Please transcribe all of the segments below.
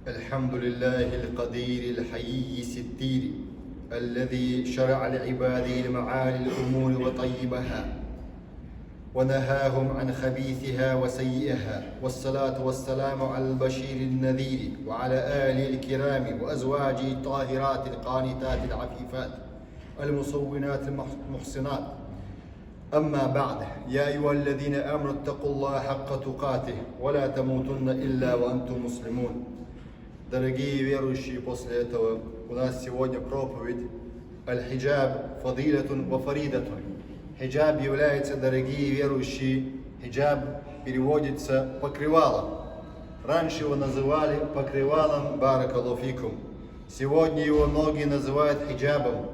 الحمد لله القدير الحيي الستير الذي شرع لعباده المعالي الأمور وطيبها ونهاهم عن خبيثها وسيئها، والصلاة والسلام على البشير النذير وعلى آله الكرام وأزواجه الطاهرات القانتات العفيفات المصونات المحصنات. أما بعد، يا أيها الذين آمنوا اتقوا الله حق تقاته ولا تموتن إلا وأنتم مسلمون. Дорогие верующие, после этого у нас сегодня проповедь «Аль-хиджаб фадилатун ва фаридатун». Хиджаб является, дорогие верующие, хиджаб переводится покрывалом. Раньше его называли покрывалом баракаллаху фикум. Сегодня его многие называют хиджабом,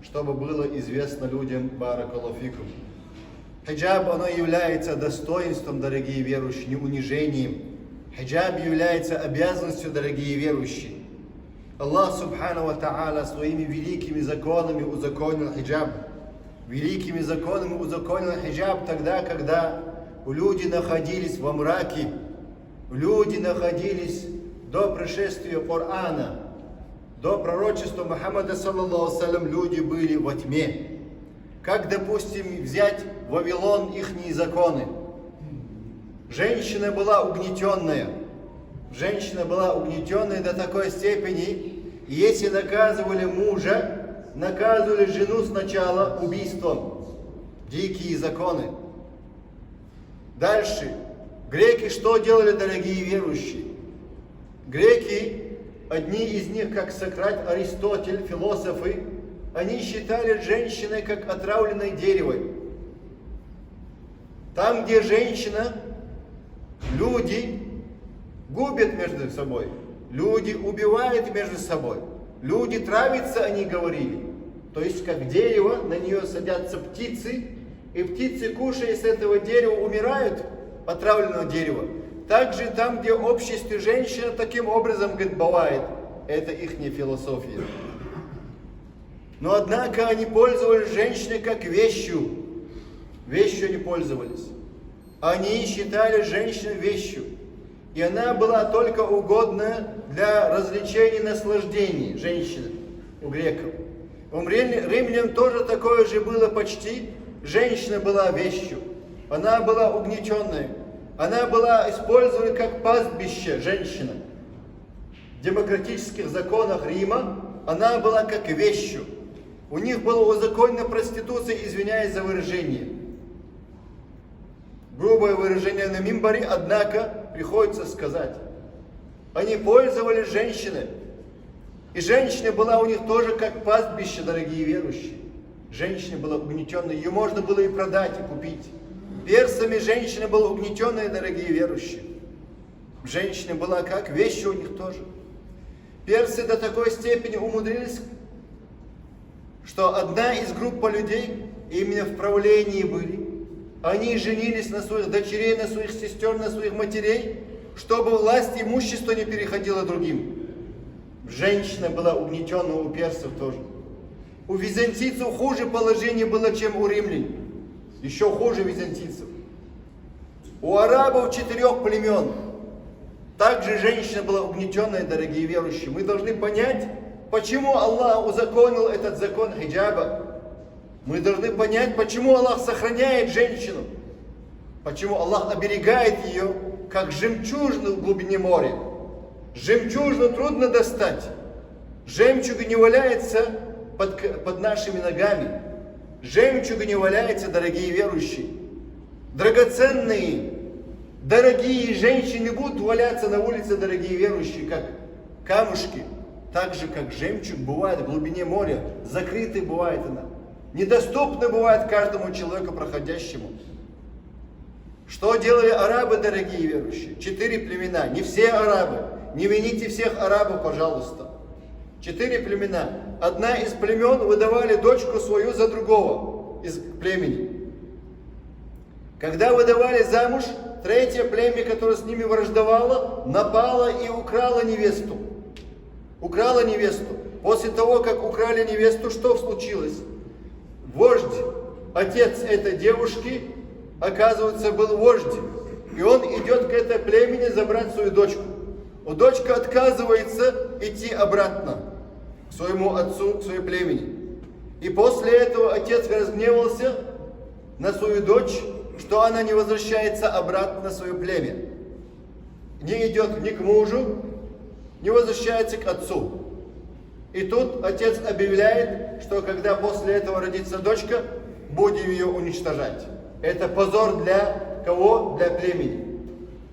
чтобы было известно людям баракаллаху фикум. Хиджаб, оно является достоинством, дорогие верующие, не унижением. Хиджаб является обязанностью, дорогие верующие. Аллах Субхану ва Та'аля своими великими законами узаконил хиджаб. Великими законами узаконил хиджаб тогда, когда люди находились во мраке, люди находились до пришествия Корана, до пророчества Мухаммада саллаллаху алейхи ва саллям, люди были во тьме. Как, допустим, взять Вавилон, ихние законы. Женщина была угнетенная. Женщина была угнетенная до такой степени, и если наказывали мужа, наказывали жену сначала убийством. Дикие законы. Дальше. Греки что делали, дорогие верующие? Греки, одни из них, как Сократ, Аристотель, философы, они считали женщиной как отравленной деревой. Там, где женщина, люди губят между собой, люди убивают между собой, люди травятся, они говорили. То есть, как дерево, на нее садятся птицы, и птицы, кушая с этого дерева, умирают, отравленного дерева. Также там, где в обществе женщина таким образом, говорит, бывает. Это их философия. Но однако они пользовались женщиной как вещью. Вещью они пользовались. Они считали женщину вещью. И она была только угодна для развлечений и наслаждений, женщины у греков. У римлян тоже такое же было почти. Женщина была вещью. Она была угнетенной. Она была использована как пастбище, женщина. В демократических законах Рима она была как вещью. У них была узаконена проституция, извиняюсь за выражение. Грубое выражение на мимбаре, однако приходится сказать. Они пользовались женщиной. И женщина была у них тоже как пастбище, дорогие верующие. Женщина была угнетенной, ее можно было и продать, и купить. Персами женщина была угнетенная, дорогие верующие. Женщина была как вещь у них тоже. Персы до такой степени умудрились, что одна из групп людей именно в правлении были. Они женились на своих дочерей, на своих сестер, на своих матерей, чтобы власть имущества не переходила другим. Женщина была угнетена у персов тоже. У византийцев хуже положение было, чем у римлян. Еще хуже византийцев. У арабов 4 племен также женщина была угнетенная, дорогие верующие. Мы должны понять, почему Аллах узаконил этот закон хиджаба. Мы должны понять, почему Аллах сохраняет женщину. Почему Аллах оберегает ее, как жемчужину в глубине моря. Жемчужину трудно достать. Жемчуг не валяется под нашими ногами. Жемчуг не валяется, дорогие верующие. Драгоценные, дорогие женщины будут валяться на улице, дорогие верующие, как камушки. Так же, как жемчуг бывает в глубине моря. Закрытой бывает она. Недоступно бывает каждому человеку проходящему. Что делали арабы, дорогие верующие? 4 племена. Не все арабы. Не вините всех арабов, пожалуйста. 4 племена. Одна из племен выдавали дочку свою за другого из племени. Когда выдавали замуж, 3-е племя, которое с ними враждовало, напало и украло невесту. Украло невесту. После того, как украли невесту, что случилось? Вождь, отец этой девушки, оказывается, был вождь. И он идет к этой племени забрать свою дочку. дочка отказывается идти обратно к своему отцу, к своему племени. И после этого отец разгневался на свою дочь, что она не возвращается обратно на свое племя. Не идет ни к мужу, не возвращается к отцу. И тут отец объявляет, что когда после этого родится дочка, будем ее уничтожать. Это позор для кого? Для племени.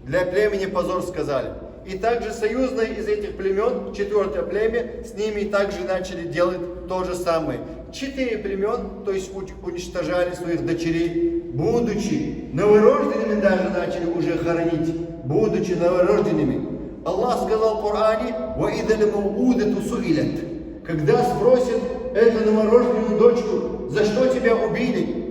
Для племени позор сказали. И также союзные из этих племен, 4-е племя, с ними также начали делать то же самое. 4 племен, то есть уничтожали своих дочерей, будучи новорожденными, даже начали уже хоронить, будучи новорожденными. Аллах сказал в Коране: «Ваида лимаудату суилят». Когда спросит эту новорожденную дочку: за что тебя убили?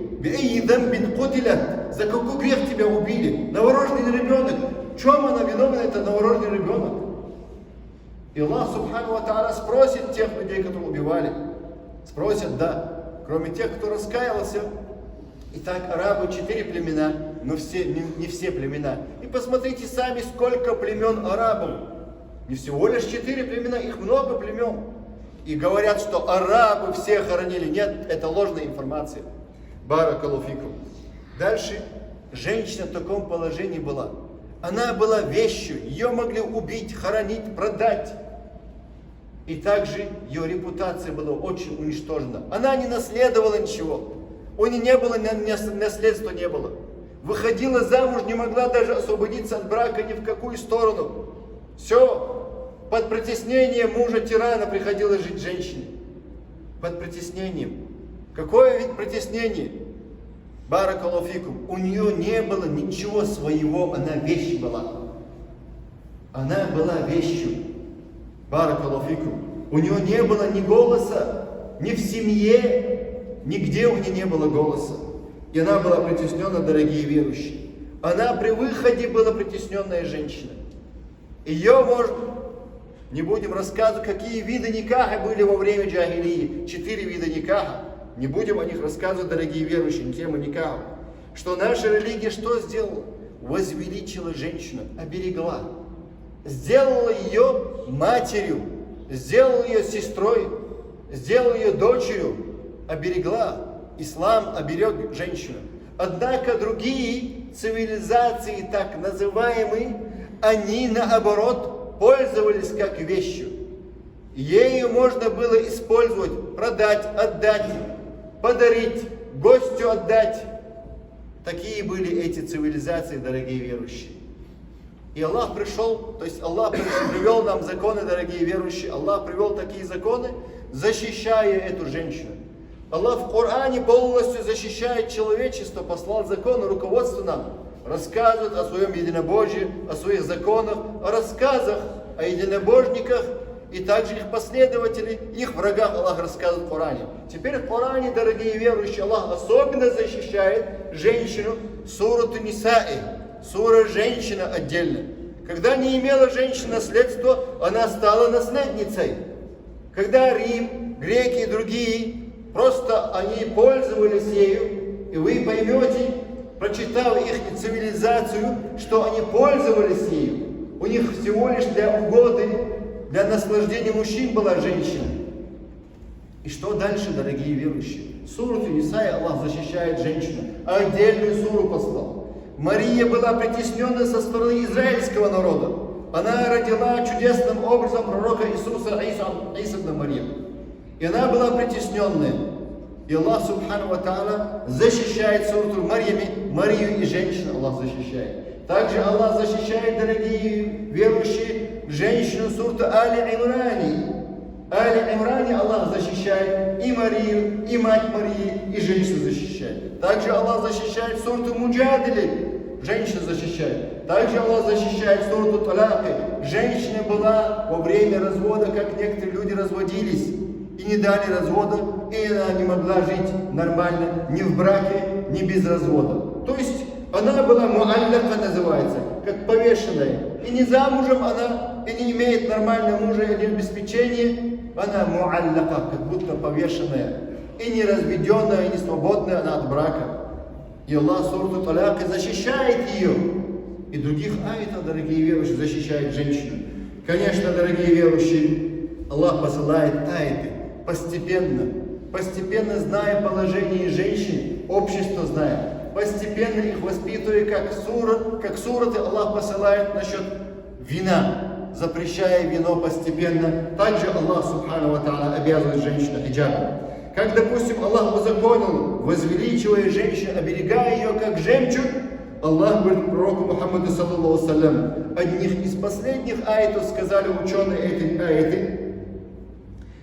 За какой грех тебя убили? Новорожденный ребенок. В чем она виновна, это новорожденный ребенок? И Аллах Субхану ва Тааля спросит тех людей, которые убивали. Спросят, да. Кроме тех, кто раскаялся. Итак, арабы 4 племена, но не все племена. И посмотрите сами, сколько племен арабов. Не всего лишь 4 племена, их много племен. И говорят, что арабы все хоронили. Нет, это ложная информация. Баракаллаху фикум. Дальше, женщина в таком положении была. Она была вещью, ее могли убить, хоронить, продать. И также ее репутация была очень уничтожена. Она не наследовала ничего. У нее не было, наследства не было. Выходила замуж, не могла даже освободиться от брака ни в какую сторону. Все. Под притеснением мужа-тирана приходилось жить женщине. Под притеснением. Какое ведь притеснение? Баракаллаху фикум. У нее не было ничего своего, она вещь была. Она была вещью. Баракаллаху фикум. У нее не было ни голоса, ни в семье, нигде у нее не было голоса. И она была притеснена, дорогие верующие. Она при выходе была притесненная женщина. Ее можно... Не будем рассказывать, какие виды никаха были во время джахилии. 4 вида никаха. Не будем о них рассказывать, дорогие верующие, на тему никаха. Что наша религия что сделала? Возвеличила женщину, оберегла. Сделала ее матерью, сделала ее сестрой, сделала ее дочерью, оберегла. Ислам оберег женщину. Однако другие цивилизации, так называемые, они наоборот пользовались как вещью. Ею можно было использовать, продать, отдать, подарить, гостю отдать. Такие были эти цивилизации, дорогие верующие. И Аллах пришел, то есть Аллах привел нам законы, дорогие верующие. Аллах привел такие законы, защищая эту женщину. Аллах в Коране полностью защищает человечество, послал законы, руководство нам. Рассказывает о своем единобожии, о своих законах, о рассказах о единобожниках и также их последователей, их врагах Аллах рассказывает в Коране. Теперь в Коране, дорогие верующие, Аллах особенно защищает женщину, суру Нисаи, сура женщина отдельно. Когда не имела женщина наследства, она стала наследницей. Когда Рим, греки и другие, просто они пользовались ею, и вы поймете, прочитав их цивилизацию, что они пользовались ею. У них всего лишь для угоды, для наслаждения мужчин была женщина. И что дальше, дорогие верующие? Суру Нисаи Аллах защищает женщину, а отдельную суру послал. Мария была притеснена со стороны израильского народа. Она родила чудесным образом пророка Иисуса Иса ибн Марьям. И она была притесненная. И Аллах Субхану ва Тааля защищает суру Марию и женщину Аллах защищает. Также Аллах защищает, дорогие верующие, женщину суру Али Имрани. Али Имрани Аллах защищает и Марию, и мать Марии, и женщину защищает. Также Аллах защищает суру Муджадили, женщину защищает. Также Аллах защищает суру Талаки. Женщина была во время развода, как некоторые люди разводились, и не дали развода, и она не могла жить нормально ни в браке, ни без развода. То есть она была муаллака, называется, как повешенная. И не замужем она, и не имеет нормального мужа или обеспечения, она муаллака, как будто повешенная. И не разведенная, и не свободная она от брака. И Аллах суру Талаки защищает ее. И других аятов, дорогие верующие, защищает женщину. Конечно, дорогие верующие, Аллах посылает аяты постепенно зная положение женщин, общество знает, постепенно их воспитывая, как сураты Аллах посылает насчет вина, запрещая вино постепенно. Также Аллах Субхану Ва Та'аля обязывает женщину хиджабом. Как, допустим, Аллах узаконил, возвеличивая женщину, оберегая ее как жемчуг, Аллах говорит пророку Мухаммаду саллаллаху салям, одних из последних аятов сказали ученые эти аяты,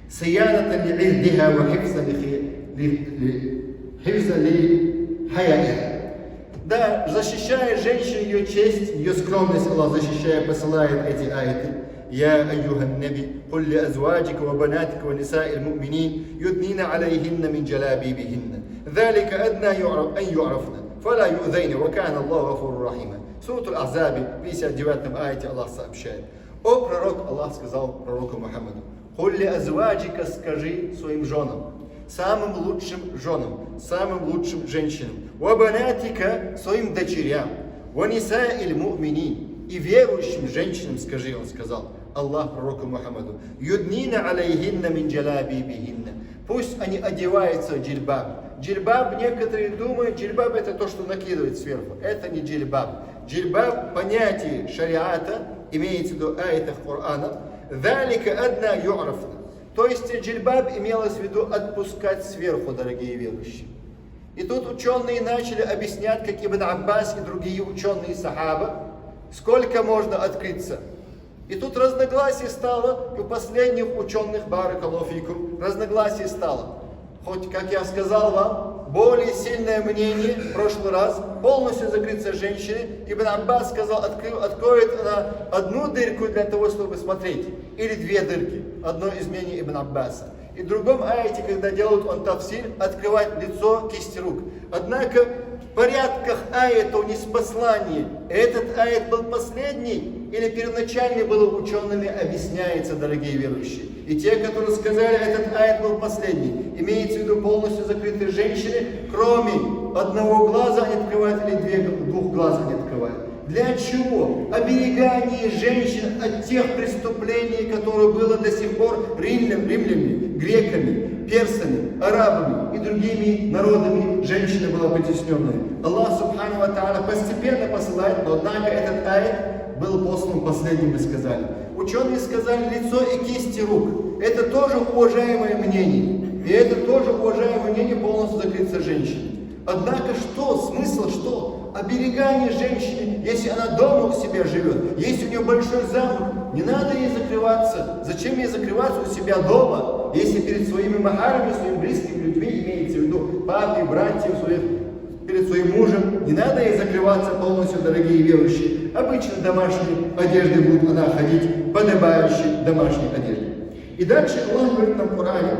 «Саяната ли-ирдиха ва хифза ли-хаяиха». Да, защищая женщину, ее честь, ее скромность, Аллах защищая, посылает эти аяты. يا أيها النبي قل لأزواجك وبناتك ونساء المؤمنين يدنين عليهن من جلابيبهن ذلك أدنى أن يعرفن فلا يؤذين وكان الله غفورا رحيما. Сура Аль-Ахзаб, 59 аяте Аллах сообщает. О пророк, Аллах сказал пророку Мухаммаду, «Куль лиазваджика, скажи своим женам, самым лучшим женам, самым лучшим женщинам, вабанатика, своим дочерям, ванисаиль му'минин, и верующим женщинам скажи», он сказал, Аллах пророку Мухаммаду, «Юднина алейхинна мин джалабибихинна». Пусть они одеваются в джильбаб. Джильбаб, некоторые думают, джильбаб это то, что накидывает сверху. Это не джильбаб. Джильбаб, понятие шариата, имеется в виду аятах Корана, «Залика адна ю'рафна». То есть джильбаб имелось в виду отпускать сверху, дорогие верующие. И тут ученые начали объяснять, как Ибн Аббас и другие ученые сахаба, сколько можно открыться. И тут разногласие стало, и у последних ученых, баракаллаху фикум, разногласие стало. Хоть, как я сказал вам, более сильное мнение в прошлый раз, полностью закрыться женщине. Ибн Аббас сказал, откроет она одну дырку для того, чтобы смотреть, или две дырки. Одно из мнений Ибн Аббаса. И в другом аяте, когда делают он тафсир, открывать лицо, кисти рук. Однако в порядках аятов не спаслание. Этот аят был последний или первоначальный был учеными, объясняется, дорогие верующие. И те, которые сказали, этот аят был последний, имеется в виду полностью закрытые женщины, кроме одного глаза они открывают или двух глаз они открывают. Для чего? Оберегание женщин от тех преступлений, которые было до сих пор римлянами, греками, персами, арабами и другими народами. Женщина была притесненной. Аллах Субхану Ва Та'аля постепенно посылает, но однако этот аят был послан последним, мы сказали. Ученые сказали лицо и кисти рук. Это тоже уважаемое мнение. И это тоже уважаемое мнение полностью закрыться женщиной. Однако что? Смысл что? Оберегание женщины, если она дома у себя живет, если у нее большой замок, не надо ей закрываться. Зачем ей закрываться у себя дома, если перед своими махарами, своими близкими людьми, имеется в виду папой, братьев своих, перед своим мужем, не надо ей закрываться полностью, дорогие верующие. Обычно домашней одеждой будет она ходить, подобающей домашней одежде. И дальше Аллах говорит нам в Коране,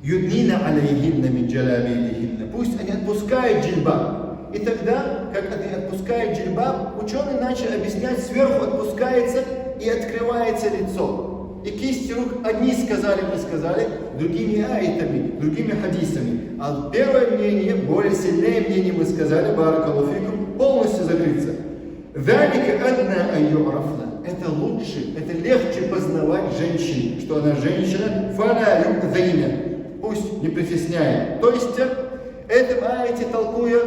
«Юднина алейхинна мин джалабибихинна». Пусть они отпускают джильбаб. И тогда, как они отпускают джильбаб, ученые начали объяснять, сверху отпускается и открывается лицо. И кисти рук одни сказали, не сказали, другими аятами, другими хадисами. А первое мнение, более сильное мнение, мы сказали, баракаллаху фикум, полностью закрыться. «Залика адна ан ю'рафна». Это лучше, это легче познавать женщине, что она женщина, фала ю'зайна. Пусть не притесняет. То есть, этом аяте толкуя,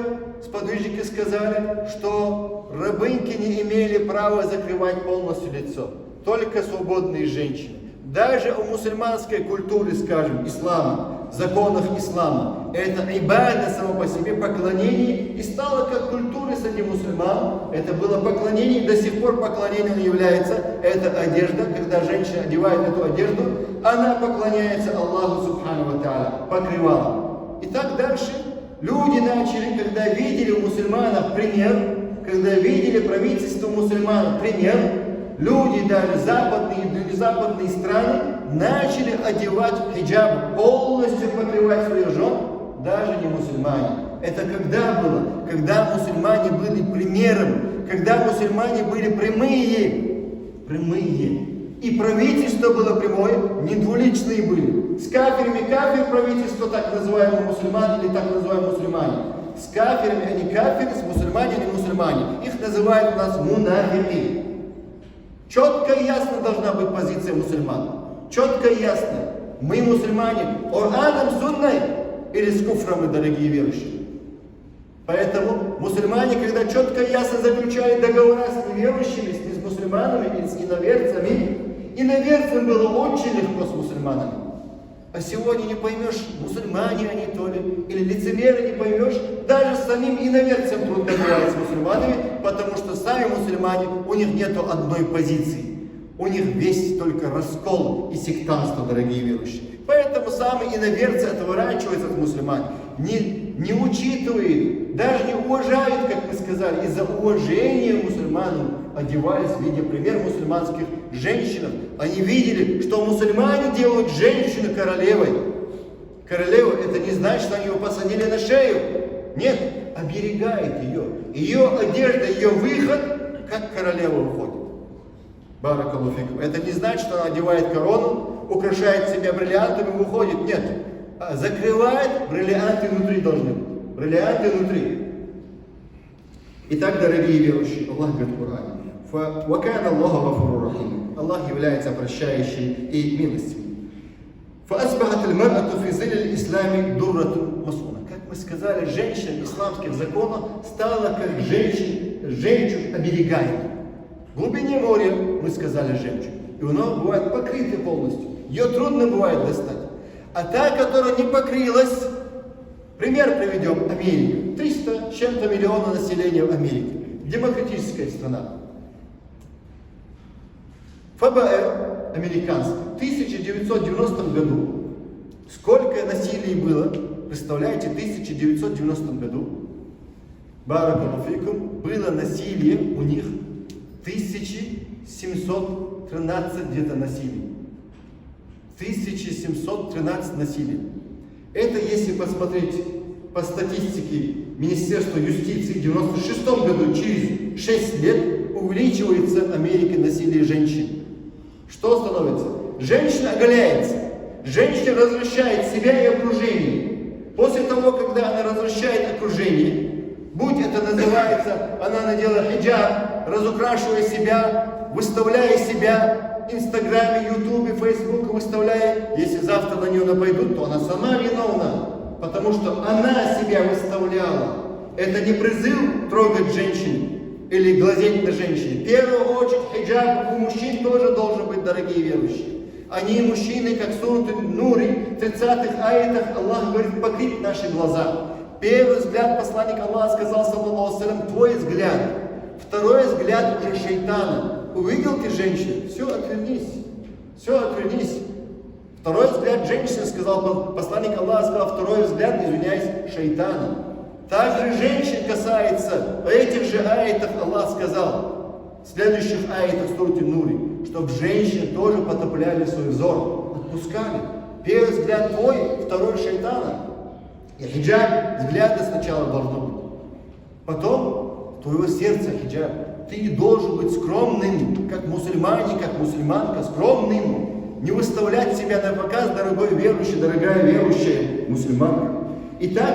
сподвижники сказали, что рабыньки не имели права закрывать полностью лицо. Только свободные женщины. Даже у мусульманской культуры, скажем, ислама, законах ислама, это ибада само по себе, поклонение, и стало как культурой среди мусульман. Это было поклонение, до сих пор поклонением является эта одежда. Когда женщина одевает эту одежду, она поклоняется Аллаху Субхану Ва Та'аля, покрывалом. И так дальше люди начали, когда видели у мусульманов пример, когда видели правительство мусульман пример, люди, даже западные и западные страны, начали одевать хиджаб, полностью покрывать своих жен, даже не мусульмане. Это когда было? Когда мусульмане были примером, когда мусульмане были прямые. И правительство было прямое, не двуличные были. С кафирами кафир правительство, так называемые мусульмане или так называемые мусульмане. С кафирами они кафиры, с мусульмане они мусульмане. Их называют у нас мунафики. Четко и ясно должна быть позиция мусульман. Четко и ясно. Мы мусульмане Кораном, сунной или с куфром, дорогие верующие. Поэтому мусульмане, когда четко и ясно заключают договора с неверующими, с мусульманами, с иноверцами, иноверцам было очень легко с мусульманами. А сегодня не поймешь, мусульмане они то ли, или лицемеры не поймешь, даже самим иноверцам трудно бывает с мусульманами, потому что сами мусульмане, у них нету одной позиции. У них весь только раскол и сектантство, дорогие верующие. Поэтому сами иноверцы отворачиваются от мусульман, не учитывают, даже не уважают, как мы сказали, из-за уважения мусульманам одевались, видя пример мусульманских женщин. Они видели, что мусульмане делают женщину королевой. Королева — это не значит, что они его посадили на шею. Нет, оберегает ее. Ее одежда, ее выход, как королева выходит. Баракаллаху фикум. Это не значит, что она одевает корону, украшает себя бриллиантами и выходит. Нет. Закрывает, бриллианты внутри должны быть. Бриллианты внутри. Итак, дорогие верующие, Аллах говорит в Коране: «Вакана Аллаху гафуру рахим». Аллах является прощающим и милостивым. «Фаасбахат аль-мар'ату фи зилли ислами дурратун масуна». Как мы сказали, женщина исламских законов стала как жемчуг оберегаемый. В глубине моря, мы сказали, жемчуг. И оно бывает покрыто полностью. Ее трудно бывает достать. А та, которая не покрылась, пример приведем: Америка. 300 с чем-то миллионов населения в Америке. Демократическая страна. ФБР американский в 1990 году. Сколько насилий было? Представляете, в 1990 году, баракаллаху фикум, было насилие у них 1713 где-то насилий. 1713 насилий. Это если посмотреть по статистике Министерства юстиции, в 1996 году, через 6 лет, увеличивается в Америке насилие женщин. Что становится? Женщина оголяется. Женщина развращает себя и окружение. После того, когда она развращает окружение, будь это называется, она надела хиджаб, разукрашивая себя, выставляя себя в Инстаграме, Ютубе, Фейсбуке, выставляя. Если завтра на нее нападут, то она сама виновна, потому что она себя выставляла. Это не призыв трогать женщин или глазеть на женщин. В первую очередь хиджаб у мужчин тоже должен быть, дорогие верующие. Они, мужчины, как сура Нури, в 30-х аятах Аллах говорит: покрыть наши глаза. Первый взгляд посланник Аллаха сказал, саллаллаху алейхи ва саллям, твой взгляд. Второй взгляд уже шайтана. Увидел ты женщину, все, отвернись. Все, отвернись. Второй взгляд женщины, сказал посланник Аллаха, сказал, второй взгляд, извиняюсь, шайтана. Также женщин касается, в этих же аятах Аллах сказал, в следующих аятах суре Нури, чтобы женщины тоже потопляли свой взор, отпускали. Первый взгляд твой, второй шайтана. И хиджаб, взгляда сначала должно быть. Потом твоего сердца хиджаб. Ты должен быть скромным, как мусульмане, как мусульманка, скромным. Не выставлять себя на показ, дорогой верующий, дорогая верующая мусульманка. Итак,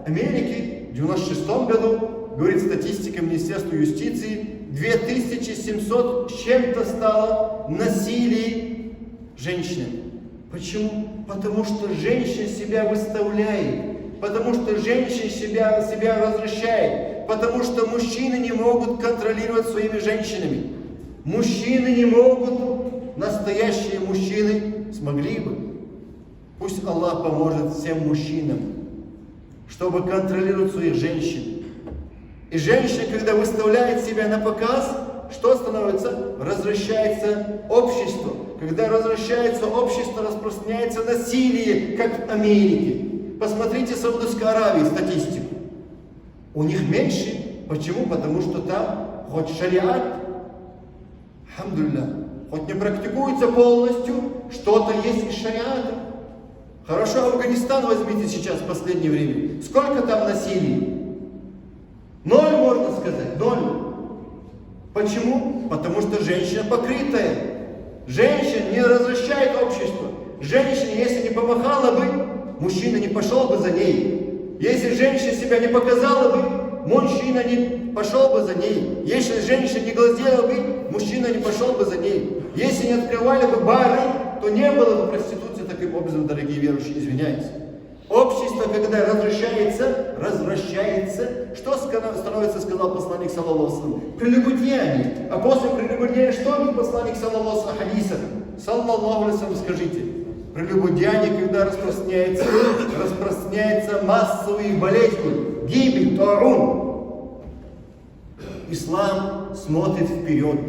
в Америке в 1996 году, говорит статистика Министерства юстиции, 2700 с чем-то стало насилий женщин. Почему? Потому что женщина себя выставляет. Потому что женщина себя развращает. Потому что мужчины не могут контролировать своими женщинами. Мужчины не могут, настоящие мужчины смогли бы. Пусть Аллах поможет всем мужчинам, чтобы контролировать своих женщин. И женщина, когда выставляет себя на показ, что становится? Развращается общество. Когда развращается общество, распространяется насилие, как в Америке. Посмотрите Саудовской Аравии статистику. У них меньше. Почему? Потому что там хоть шариат, алхамдулилля, хоть не практикуется полностью, что-то есть из шариата. Хорошо, Афганистан возьмите сейчас в последнее время. Сколько там насилий? 0, можно сказать, 0. Почему? Потому что женщина покрытая. Женщина не развращает общество. Женщина, если не помахала бы, мужчина не пошел бы за ней. Если женщина себя не показала бы, мужчина не пошел бы за ней. Если женщина не глазела бы, мужчина не пошел бы за ней. Если не открывали бы бары, то не было бы проституции таким образом, дорогие верующие, извиняюсь. Общество, когда развращается, что становится, сказал посланник, саллаллаху алейхи ва саллям? Прелюбодеяние. А после прелюбодеяния что говорит посланник, саллаллаху алейхи ва саллям? Саллаллаху алейхи ва саллям, скажите. Прелюбодеяние, когда распространяется массовые болезни, гибель, таун. Ислам смотрит вперед.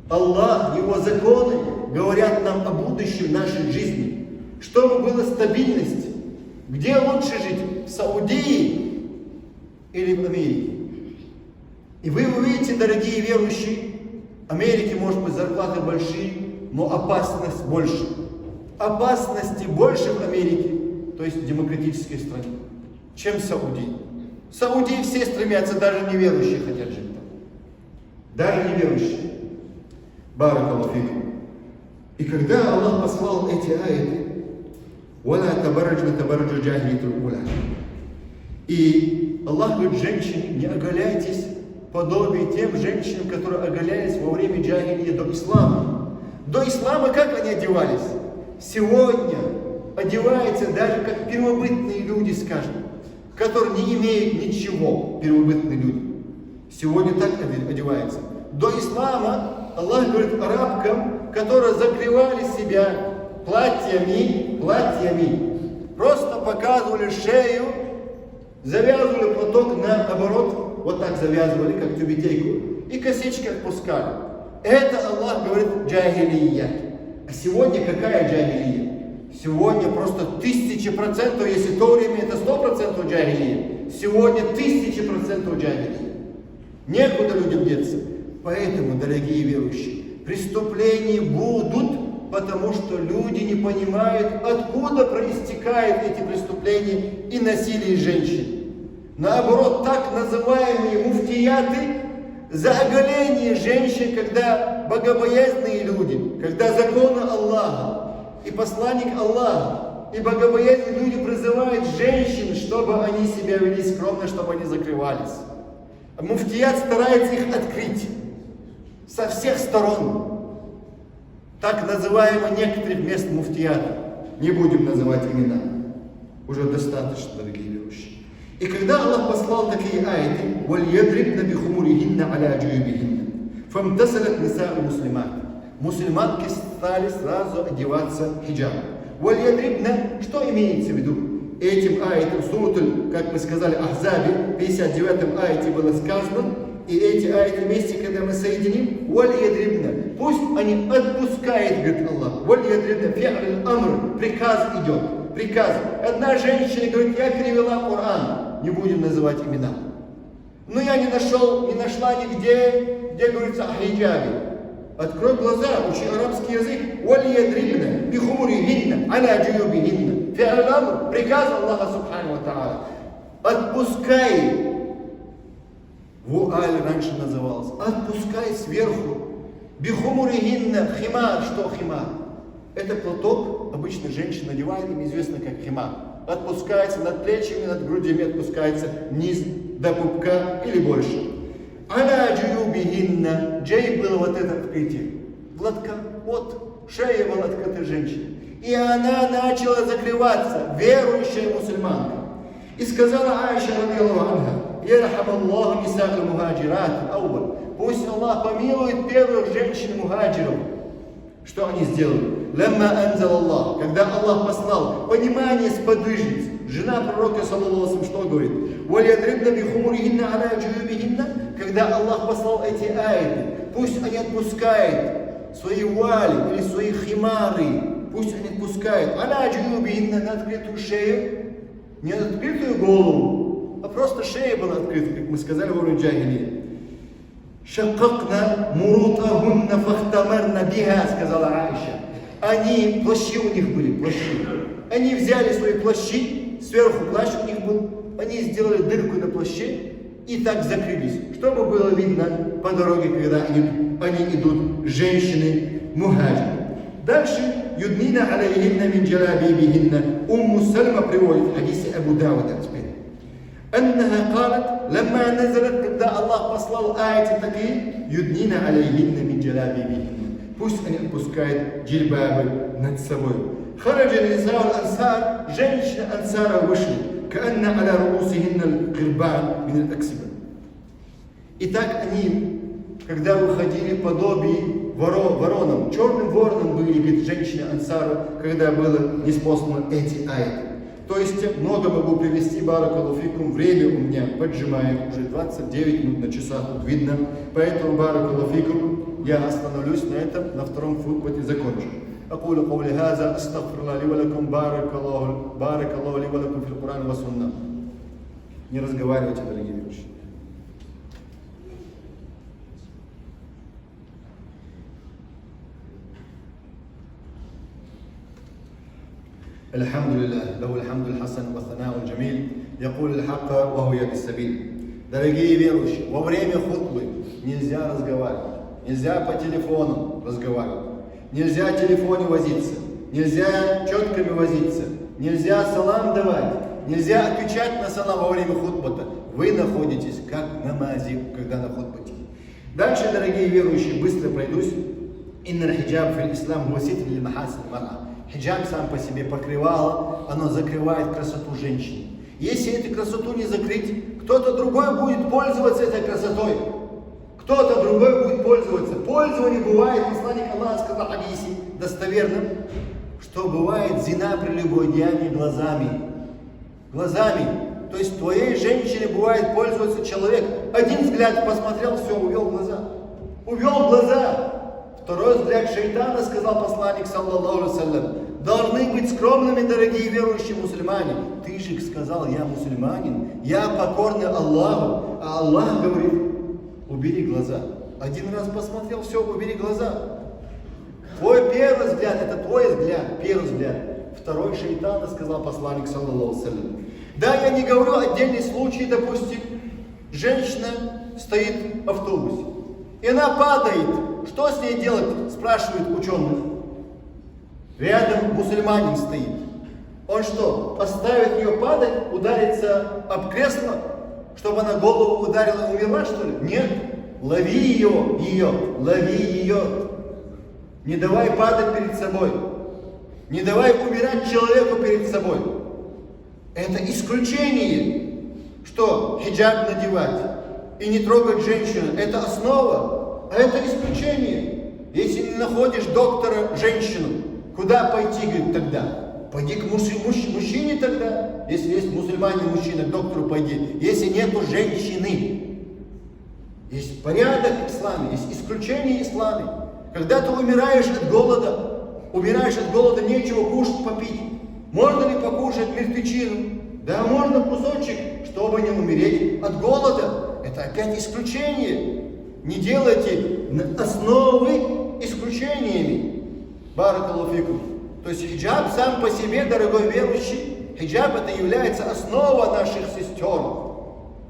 Аллах, Его законы говорят нам о будущем нашей жизни. Чтобы была стабильность. Где лучше жить? В Саудии или в Америке? И вы увидите, дорогие верующие, в Америке, может быть, зарплаты большие, но опасность больше. Опасности больше в Америке, то есть в демократической стране, чем в Саудии. В Саудии все стремятся, даже неверующие хотят жить там. Даже неверующие. Баракаллаху фикум. И когда Аллах послал эти аяты, и Аллах говорит, женщины, не оголяйтесь, подобие тем женщинам, которые оголялись во время джахилии до ислама. До ислама как они одевались? Сегодня одеваются даже как первобытные люди, скажем, которые не имеют ничего, первобытные люди. Сегодня так одеваются. До ислама Аллах говорит арабкам, которые закрывали себя платьями, просто показывали шею, завязывали платок наоборот, вот так завязывали, как тюбетейку, и косички отпускали. Это Аллах говорит джахилия. А сегодня какая джахилия? Сегодня просто 1000%, если в то время это 100% джахилия, сегодня 1000% джахилия. Некуда людям деться. Поэтому, дорогие верующие, преступления будут, потому что люди не понимают, откуда проистекают эти преступления и насилие женщин. Наоборот, так называемые муфтияты за оголение женщин, когда богобоязные люди, когда законы Аллаха и посланник Аллаха и богобоязные люди призывают женщин, чтобы они себя вели скромно, чтобы они закрывались. А муфтият старается их открыть со всех сторон. Так называемые некоторых мест муфтията. Не будем называть имена. Уже достаточно, дорогие верующие. И когда Аллах послал такие аяты, وَلْيَدْرِبْنَ بِخُمُرِهِنَّ عَلَى جُيُوبِهِنَّ فَامْتَثَلَتْ نِسَاءُ المسلمات. Мусульманки стали сразу одеваться хиджабом. وَلْيَدْرِبْنَ, что имеется в виду? Этим аятом, сурутуль, как мы сказали, Ахзабе, 59-м аяте было сказано, и эти аяты вместе, когда мы соединим, وَلْيَدْرِبْنَ, пусть они отпускают, говорит Аллах, وَلْيَدْرِبْنَ фи'аль амр, приказ идет, приказ. Одна женщина говорит, я перевела Коран, не будем называть имена. Но я не нашла нигде, где говорится о хиджабе. Открой глаза, учи арабский язык. وَلْيَدْرِبْنَ بِخُمُرِهِنَّ عَلَى جُيُوبِهِنَّ фи'аль амр, приказ Аллаха субхану ва тааля. Отпускай. Вуаль раньше называлась. Отпускай сверху. Бихумурихинна, химар. Что химар? Это платок, обычно женщина надевает, им известно как химар. Отпускается над плечами, над грудями, отпускается вниз до пупка или больше. Аля джуюбихинна. Джей было вот это открытие. Гладко, вот, шея была открыта женщины. И она начала закрываться, верующая мусульманка. И сказала Аиша, радиаллаху анха, «Ярхам Аллаху ниса'у мухаджират ауаль». Пусть Аллах помилует первых женщин-мухаджиров. Что они сделали? «Лямма анзал Аллах», когда Аллах послал понимание сподвижниц. Жена пророка, саллаллаху алейхи ва саллям, что говорит? «Валиядрибна бихумурихинна аля джуюбихинна», когда Аллах послал эти аяты, пусть они отпускают свои вуали или свои химары, пусть они отпускают аля джуюбихинна, на открытую шею, не на открытую голову, а просто шея была открыта, как мы сказали в уровне джахилии. «Шакакна мурутахунна фахтамарна биха», сказала Аиша. Они, плащи у них были, плащи. Они взяли свои плащи, сверху плащ у них был, они сделали дырку на плаще и так закрылись, чтобы было видно по дороге, когда они идут, женщины мухаджиры. Дальше, «Юднина алейхинна мин джалабибихинна». Умму Сальма приводит в хадисе Абу Давуда теперь. أنها قالت لما نزلت, когда Аллах послал аяти такие, юднина алейхинна мин джалабибихинна. Пусть они отпускают джильбабы над собой. Хараджа нисау ансар, женщины ансара вышли, каанна аля руусихинна аль-кирбан мин аль-аксиба. Итак, они, когда выходили подобие воронам, черным вороном были, говорит, женщины ансара, когда было ниспослано эти аяты. То есть много могу привести, баракаллаху фикум, время у меня поджимает, уже 29 минут на часах, тут видно. Поэтому, баракаллаху фикум, я остановлюсь на этом, на втором футболе закончу. أقول قولي هذا أستغفر الله لي ولكم بارك الله لي ولكم في القرآن والسنة. Не разговаривайте, дорогие верующие. الحمد لله له الحمد الحسن والثناء الجميل يقول الحق وهو يهدي السبيل. Дорогие верующие, во время хутбы нельзя разговаривать, нельзя по телефону разговаривать, нельзя в телефоне возиться, нельзя четками возиться, нельзя салам давать, нельзя отвечать на салам во время хутбата. Вы находитесь как в намазе, когда на хутбате. Дальше, дорогие верующие, быстро пройдусь. Инна хиджаб фил ислам хуа ситр ли махасин мар'а. Хиджаб сам по себе покрывало, оно закрывает красоту женщины. Если эту красоту не закрыть, кто-то другой будет пользоваться этой красотой. Кто-то другой будет пользоваться. Пользование бывает, посланник Аллаха сказал в хадисе достоверным, что бывает зина при любодеянии глазами. Глазами. То есть твоей женщине бывает пользоваться человек. Один взгляд посмотрел, все, увел глаза. Увел глаза. Второй взгляд шайтана, сказал посланник, саллаллаху алейхи вассалям, должны быть скромными, дорогие верующие мусульмане. Ты же сказал, я мусульманин, я покорный Аллаху, а Аллах говорит, убери глаза. Один раз посмотрел, все, убери глаза. Твой первый взгляд, это твой взгляд, первый взгляд. Второй шайтана, сказал посланник, саллаллаху алейхи вассалям. Да, я не говорю отдельный случай, допустим, женщина стоит в автобусе, и она падает. Что с ней делать, спрашивают ученых. Рядом мусульманин стоит. Он что, оставит ее падать, удариться об кресло, чтобы она голову ударила и умерла, что ли? Нет. Лови ее, лови ее. Не давай падать перед собой. Не давай умирать человеку перед собой. Это исключение, что хиджаб надевать и не трогать женщину. Это основа. А это исключение. Если не находишь доктора женщину, куда пойти, говорит, тогда? Пойди к мужчине тогда. Если есть мусульманин мужчина, к доктору пойди. Если нету женщины. Есть порядок в исламе, есть исключение в исламе. Когда ты умираешь от голода, нечего кушать, попить. Можно ли покушать мертвечину? Да, можно кусочек, чтобы не умереть от голода. Это опять исключение. Не делайте основы исключениями. Баракаллаху фикум. То есть хиджаб сам по себе, дорогой верующий, хиджаб это является основа наших сестер.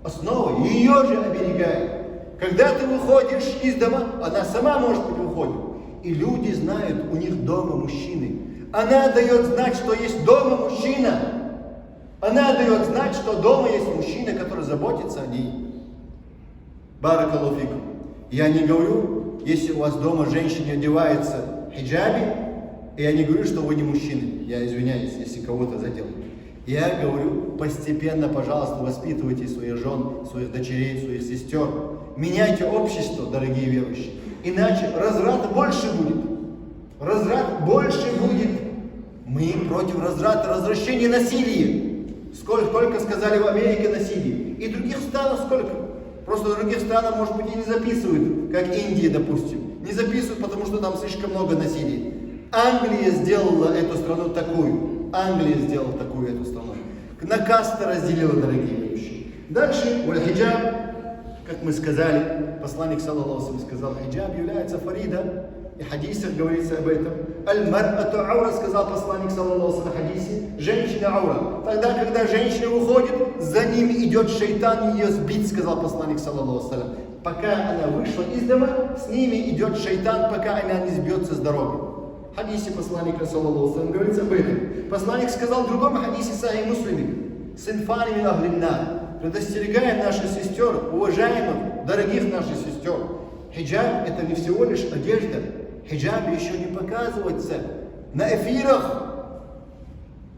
Основа. Ее же оберегает. Когда ты выходишь из дома, она сама может быть выходит. И люди знают, у них дома мужчины. Она дает знать, что есть дома мужчина. Она дает знать, что дома есть мужчина, который заботится о ней. Баракаллаху фикум. Я не говорю, если у вас дома женщина одевается в хиджабе, я не говорю, что вы не мужчины. Я извиняюсь, если кого-то задел. Я говорю, постепенно, пожалуйста, воспитывайте своих жен, своих дочерей, своих сестер. Меняйте общество, дорогие верующие. Иначе разрат больше будет. Разрат больше будет. Мы против разрата, развращения, насилия. Сколько сказали в Америке насилие. И других странах сколько. Просто в других странах, может быть, и не записывают, как Индия, допустим. Не записывают, потому что там слишком много насилия. Англия сделала эту страну такую. Англия сделала такую эту страну. На касты разделила, дорогие верующие. Дальше, хиджаб, как мы сказали, посланник саллаллаху алейхи ва саллям сказал, хиджаб является фарида. И в хадисах говорится об этом. Аль-мар'ату аура, сказал посланник саллаллаху алейхи ва саллям в хадисе, женщина аура. Тогда, когда женщина уходит, за ним идет шайтан ее сбить, сказал посланник саллаллаху алейхи ва саллям. Пока она вышла из дома, с ними идет шайтан, пока она не сбьется с дороги. В хадисе посланника саллаллаху алейхи ва саллям говорится об этом. Посланник сказал в другом хадисе Сахих Муслиме, синфани мин ахлин нар. предостерегаем наших сестер, уважаемых, дорогих наших сестер. Хиджаб это не всего лишь одежда. Хиджаб еще не показывается на эфирах.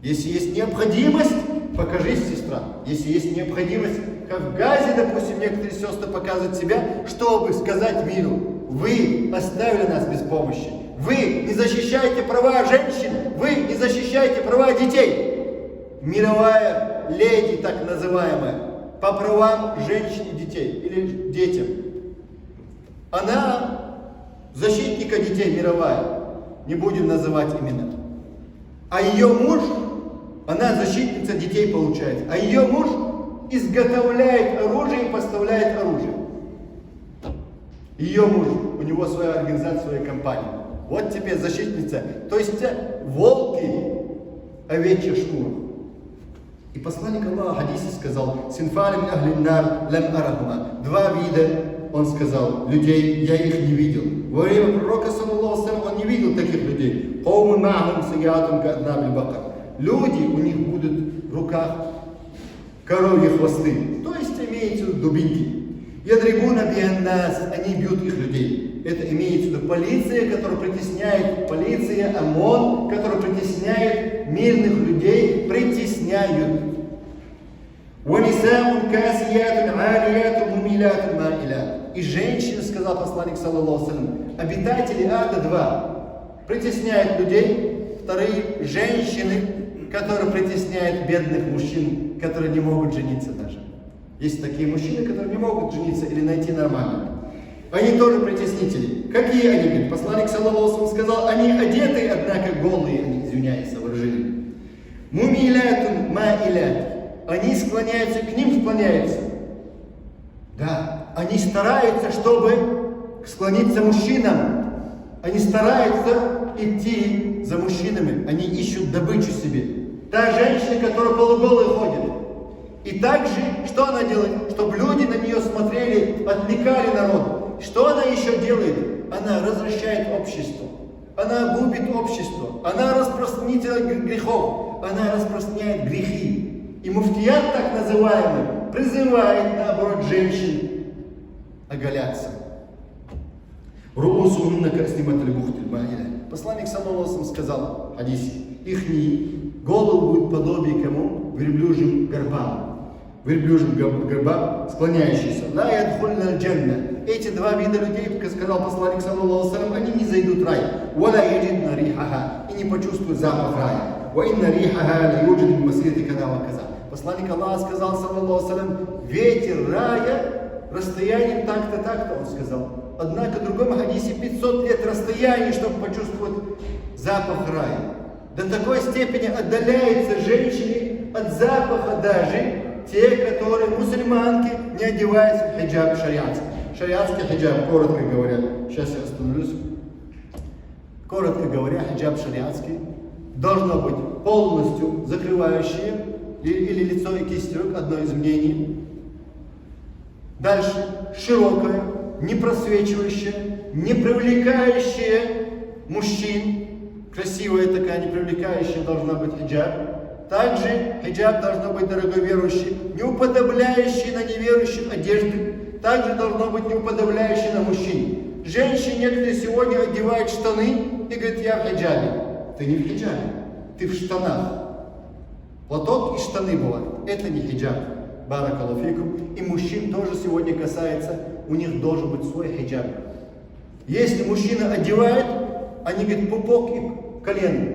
Если есть необходимость, покажись, сестра. Если есть необходимость, как в Газе, допустим, некоторые сестры показывают себя, чтобы сказать миру: вы оставили нас без помощи. Вы не защищаете права женщин, вы не защищаете права детей. Мировая леди, так называемая, по правам женщин и детей, или детям. Она защитника детей мировая, не будем называть имена. А ее муж, она защитница детей получается, а ее муж изготовляет оружие и поставляет оружие. Ее муж, у него своя организация, своя компания. Вот тебе защитница. То есть волки овечья шкура. И посланник Аллаха в хадисе сказал: «Синфалим ахлиннар лям арахма». Два вида, он сказал, людей, я их не видел. Во время пророка, саллаллаху алейхи ва саллям, он не видел таких людей. «Кауму ма'хум саятун ка'аднабиль бакар». Люди, у них будут в руках коровьи хвосты, то есть имеется в виду дубинки. Ядригуна бианнас, они бьют их людей. Это имеется в виду полиция, которая притесняет, полиция, ОМОН, которая притесняет мирных людей, притесняют. «Ванисаун касиятун алиятун мумилятун маилят». И женщины, сказал посланник, саллаллаху алейхи ва саллям, обитатели ада 2, притесняют людей. Вторые, женщины, которые притесняют бедных мужчин, которые не могут жениться даже. Есть такие мужчины, которые не могут жениться или найти нормально. Они тоже притеснители. Какие они, говорит? Посланник, саллаллаху алейхи ва саллям, сказал: они одеты, однако голые, они, извиняюсь за выражение. Мумилятун маилят. Они склоняются, к ним склоняются. Да, они стараются, чтобы склониться мужчинам. Они стараются идти за мужчинами. Они ищут добычу себе. Та женщина, которая полуголая ходит. И также, что она делает? Чтобы люди на нее смотрели, отвлекали народ. Что она еще делает? Она развращает общество. Она губит общество. Она распространитель грехов. Она распространяет грехи. И муфтият, так называемый, призывает, наоборот, женщин оголяться. Посланник, саллаллаху алейхи ва саллям, сказал в хадисе: ихние головы будут подобие кому? Верблюжьим горбам. Верблюжьим горбам, склоняющиеся. Ла ядхульна джанна. Эти два вида людей, как сказал посланник, саллаллаху алейхи ва саллям, они не зайдут в рай. Вала яджидна рихаха. И не почувствуют запах рая. Ва инна рихаха ла юджид би масирати када ва каза. Посланник Аллаха сказал, саллаллаху алейхи ва саллям, ветер рая расстоянием так-то, так-то, он сказал. Однако в другом хадисе 500 лет расстояния, чтобы почувствовать запах рая. До такой степени отдаляются женщины от запаха даже те, которые мусульманки, не одеваются в хиджаб шариатский. Шариатский хиджаб, коротко говоря, сейчас я остановлюсь. Коротко говоря, хиджаб шариатский должно быть полностью закрывающее или лицо и кисти рук, одно из мнений. Дальше широкое, не просвечивающее, не привлекающее мужчин. Красивая такая, не привлекающая должна быть хиджаб. Также хиджаб должно быть, дорогой верующий, не уподобляющий на неверующих одежды. Также должно быть не уподобляющий на мужчин. Женщины некоторые сегодня одевают штаны и говорят: я в хиджабе. Ты не в хиджабе, ты в штанах. Платок и штаны бывают. Это не хиджаб. Баракаллаху фикум. И мужчин тоже сегодня касается, у них должен быть свой хиджаб. Если мужчина одевает, они говорят, пупок и колено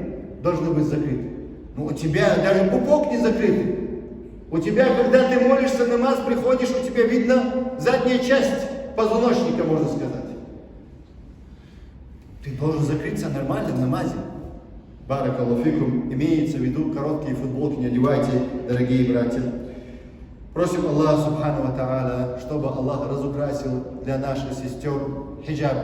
должны быть закрыты. Но у тебя даже пупок не закрытый. У тебя, когда ты молишься, намаз приходишь, у тебя видно задняя часть позвоночника, можно сказать. Ты должен закрыться нормально в намазе. Баракаллаху фикум. Имеется в виду короткие футболки не одевайте, дорогие братья. Просим Аллаха Субхану ва Тааля, чтобы Аллах разукрасил для наших сестер хиджаб.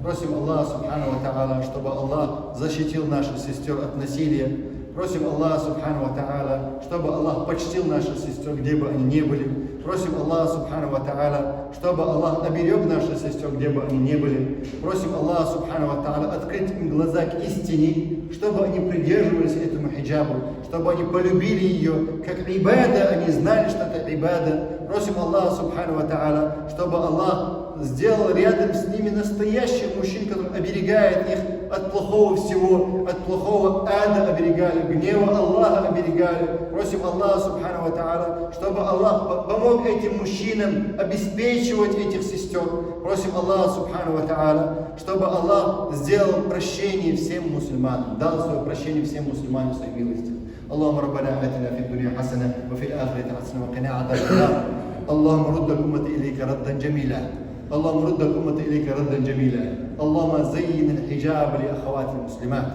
Просим Аллаха Субхану ва Тааля, чтобы Аллах защитил наших сестер от насилия. Просим Аллаха Субхану ва Тааля, чтобы Аллах почтил наших сестер, где бы они ни были. Просим Аллаха Субхану ва Тааля, чтобы Аллах оберег наших сестер, где бы они ни были. Просим Аллаха Субхану ва Тааля открыть им глаза к истине, чтобы они придерживались этому хиджабу, чтобы они полюбили ее, как ибада, они знали, что это ибада. Просим Аллаха Субхану ва Тааля, чтобы Аллах сделал рядом с ними настоящих мужчин, которые оберегают их от плохого всего, от плохого ада оберегали, гнева Аллаха оберегали. Просим Аллаха Субхану ва Тааля, чтобы Аллах помог этим мужчинам обеспечивать этих сестер. Просим Аллаха Субхану ва Тааля, чтобы Аллах сделал прощение всем мусульманам, дал свое прощение всем мусульманам своей милости. اللهم ربنا آتنا في الدنيا حسنة وفي الآخرة حسنة وقنا عذاب النار. اللهم رد الأمة إليك ردا جميلا. اللهم رد الأمة إليك ردا جميلا. اللهم زين الحجاب لأخوات المسلمات.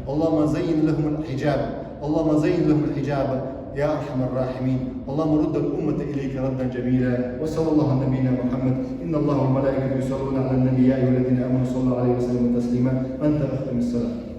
اللهم زين لهم الحجاب. اللهم زين لهم الحجاب يا أرحم الراحمين. اللهم رد الأمة إليك ردا جميلا. وصلى الله على نبينا محمد. إن الله وملائكته يصلون على النبي يا أيها الذين آمنوا صلوا عليه وسلموا تسليما. أنت أختم الصلاة.